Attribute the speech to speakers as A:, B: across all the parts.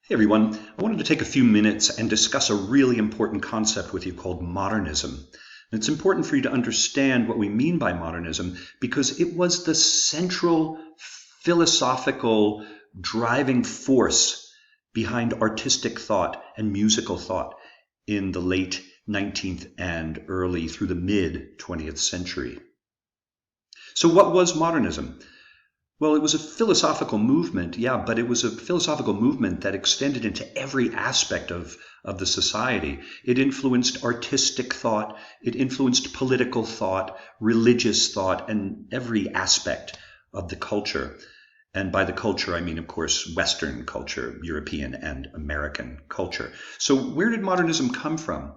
A: Hey everyone, I wanted to take a few minutes and discuss a really important concept with you called modernism. And it's important for you to understand what we mean by modernism because it was the central philosophical driving force behind artistic thought and musical thought in the late 19th and early through the mid 20th century. So what was modernism? Well, it was a philosophical movement, yeah, but it was a philosophical movement that extended into every aspect of the society. It influenced artistic thought, it influenced political thought, religious thought, and every aspect of the culture. And by the culture, I mean, of course, Western culture, European and American culture. So where did modernism come from?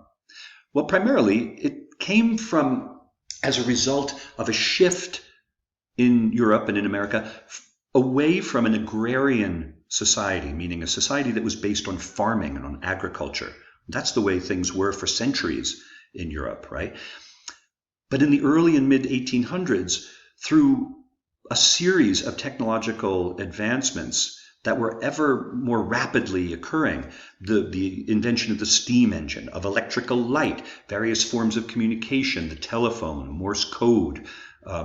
A: Well, primarily, it came from as a result of a shift in Europe and in America away from an agrarian society, meaning a society that was based on farming and on agriculture. That's the way things were for centuries in Europe, right? But in the early and mid 1800s, through a series of technological advancements that were ever more rapidly occurring, the invention of the steam engine, of electrical light, various forms of communication, the telephone, Morse code,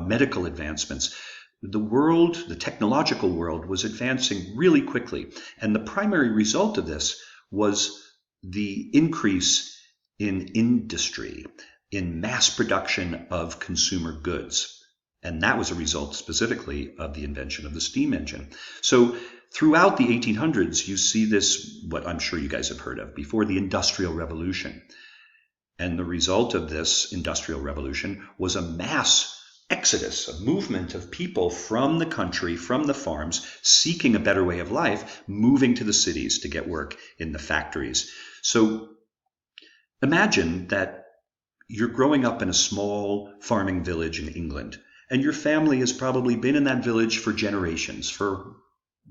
A: medical advancements. The technological world was advancing really quickly. And the primary result of this was the increase in industry, in mass production of consumer goods. And that was a result specifically of the invention of the steam engine. So throughout the 1800s, you see this, what I'm sure you guys have heard of before, the Industrial Revolution. And the result of this Industrial Revolution was a mass exodus, a movement of people from the country, from the farms, seeking a better way of life, moving to the cities to get work in the factories. So imagine that you're growing up in a small farming village in England, and your family has probably been in that village for generations, for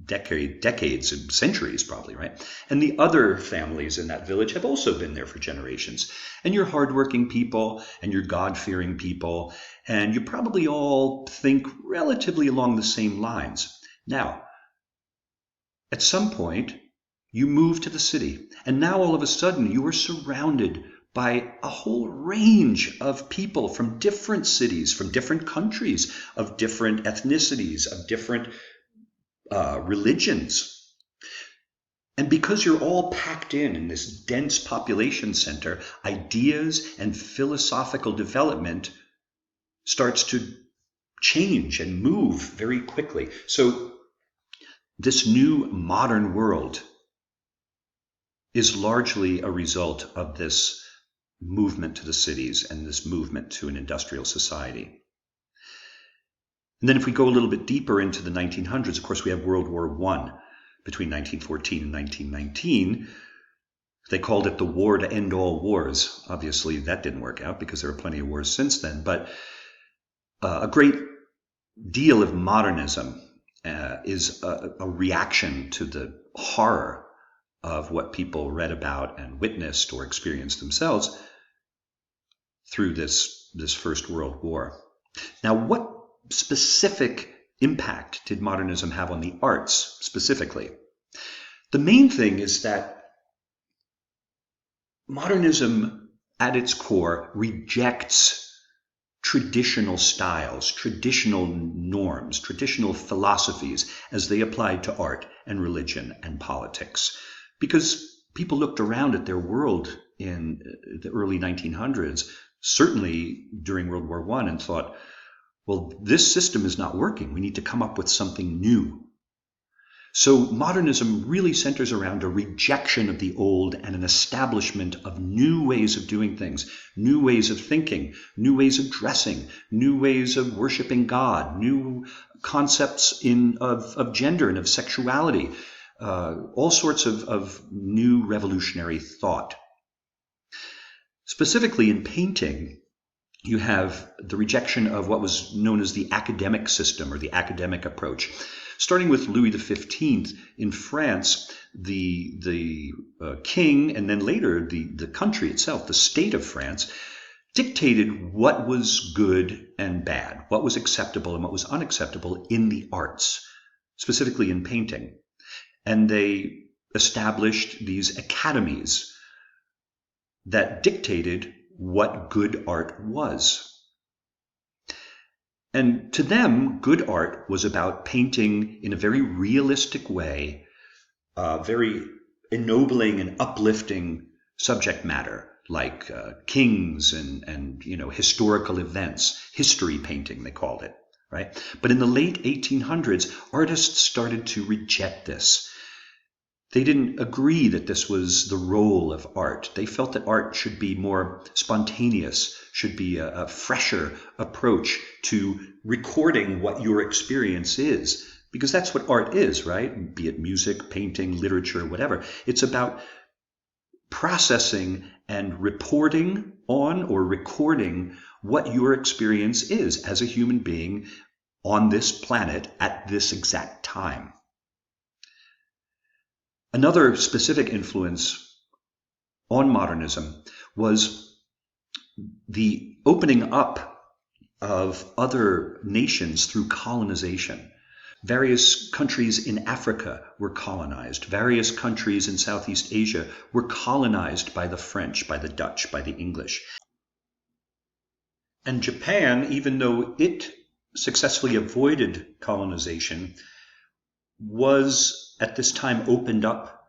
A: decades and centuries probably, right? And the other families in that village have also been there for generations. And you're hardworking people and you're God-fearing people, and you probably all think relatively along the same lines. Now, at some point, you move to the city, and now all of a sudden you are surrounded by a whole range of people from different cities, from different countries, of different ethnicities, of different religions. And because you're all packed in this dense population center, ideas and philosophical development starts to change and move very quickly. So this new modern world is largely a result of this movement to the cities and this movement to an industrial society. And then if we go a little bit deeper into the 1900s, of course, we have World War I between 1914 and 1919. They called it the war to end all wars. Obviously, that didn't work out because there were plenty of wars since then. But a great deal of modernism is a reaction to the horror of what people read about and witnessed or experienced themselves through this First World War. Now, what specific impact did modernism have on the arts specifically? The main thing is that modernism at its core rejects traditional styles, traditional norms, traditional philosophies as they applied to art and religion and politics. Because people looked around at their world in the early 1900s, certainly during World War I, and thought, well, this system is not working. We need to come up with something new. So modernism really centers around a rejection of the old and an establishment of new ways of doing things, new ways of thinking, new ways of dressing, new ways of worshiping God, new concepts of gender and of sexuality, all sorts of new revolutionary thought. Specifically in painting, you have the rejection of what was known as the academic system or the academic approach. Starting with Louis XV in France, the king and then later the country itself, the state of France, dictated what was good and bad, what was acceptable and what was unacceptable in the arts, specifically in painting. And they established these academies that dictated what good art was. And to them, good art was about painting in a very realistic way, very ennobling and uplifting subject matter, like kings and historical events, history painting they called it, right? But in the late 1800s, artists started to reject this. They didn't agree that this was the role of art. They felt that art should be more spontaneous, should be a fresher approach to recording what your experience is. Because that's what art is, right? Be it music, painting, literature, whatever. It's about processing and reporting on or recording what your experience is as a human being on this planet at this exact time. Another specific influence on modernism was the opening up of other nations through colonization. Various countries in Africa were colonized. Various countries in Southeast Asia were colonized by the French, by the Dutch, by the English. And Japan, even though it successfully avoided colonization, was at this time opened up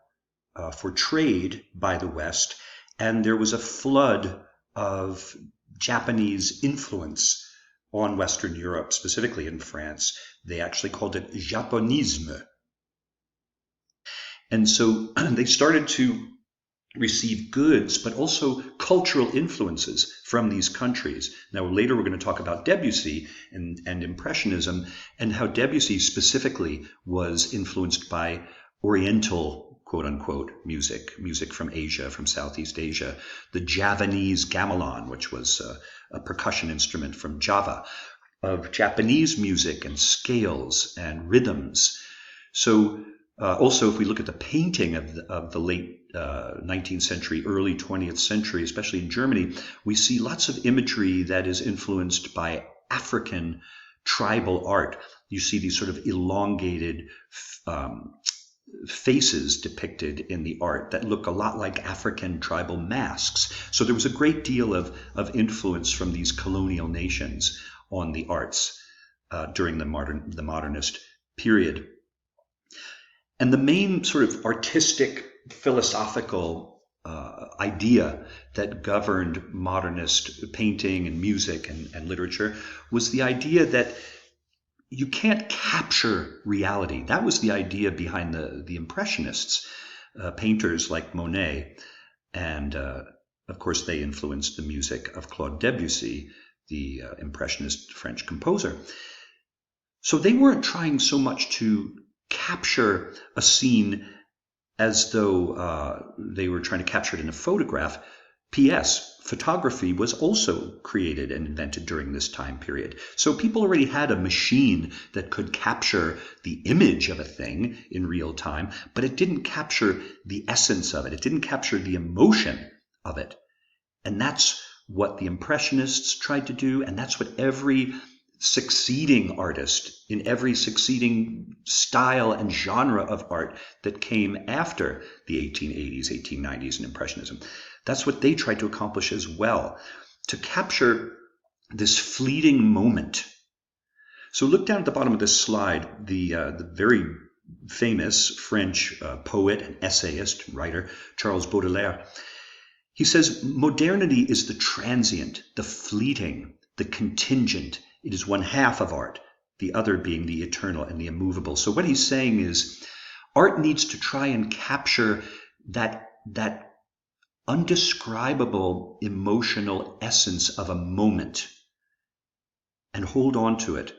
A: for trade by the West, and there was a flood of Japanese influence on Western Europe, specifically in France. They actually called it Japonisme. And so they started to receive goods, but also cultural influences from these countries. Now, later we're going to talk about Debussy and Impressionism, and how Debussy specifically was influenced by Oriental, quote unquote, music from Asia, from Southeast Asia, the Javanese gamelan, which was a percussion instrument from Java, of Japanese music and scales and rhythms. So also, if we look at the painting of the late 19th century, early 20th century, especially in Germany, we see lots of imagery that is influenced by African tribal art. You see these sort of elongated faces depicted in the art that look a lot like African tribal masks. So there was a great deal of influence from these colonial nations on the arts during the modernist period. And the main sort of artistic, philosophical idea that governed modernist painting and music and literature was the idea that you can't capture reality. That was the idea behind the Impressionists, painters like Monet. And of course, they influenced the music of Claude Debussy, the Impressionist French composer. So they weren't trying so much to capture a scene as though they were trying to capture it in a photograph. P.S. Photography was also created and invented during this time period. So people already had a machine that could capture the image of a thing in real time, but it didn't capture the essence of it. It didn't capture the emotion of it. And that's what the Impressionists tried to do, and that's what every succeeding artist in every succeeding style and genre of art that came after the 1880s, 1890s, and Impressionism. That's what they tried to accomplish as well, to capture this fleeting moment. So look down at the bottom of this slide, the very famous French poet and essayist, writer, Charles Baudelaire. He says, modernity is the transient, the fleeting, the contingent. It is one half of art, the other being the eternal and the immovable. So what he's saying is art needs to try and capture that undescribable emotional essence of a moment and hold on to it,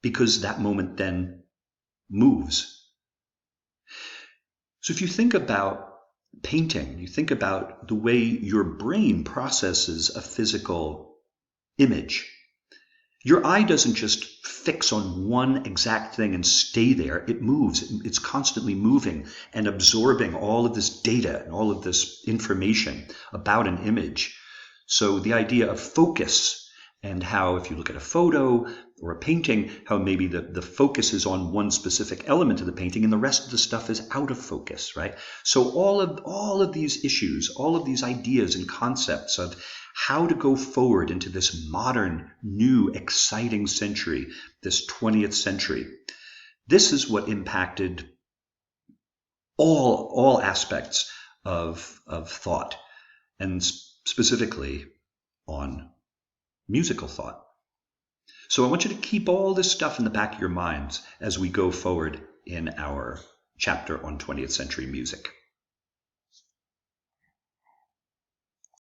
A: because that moment then moves. So if you think about painting, you think about the way your brain processes a physical image. Your eye doesn't just fix on one exact thing and stay there. It moves. It's constantly moving and absorbing all of this data and all of this information about an image. So the idea of focus, and how if you look at a photo or a painting, how maybe the focus is on one specific element of the painting and the rest of the stuff is out of focus, right? So all of these issues, all of these ideas and concepts of how to go forward into this modern, new, exciting century, this 20th century, this is what impacted all aspects of thought, and specifically on musical thought. So I want you to keep all this stuff in the back of your minds as we go forward in our chapter on 20th century music.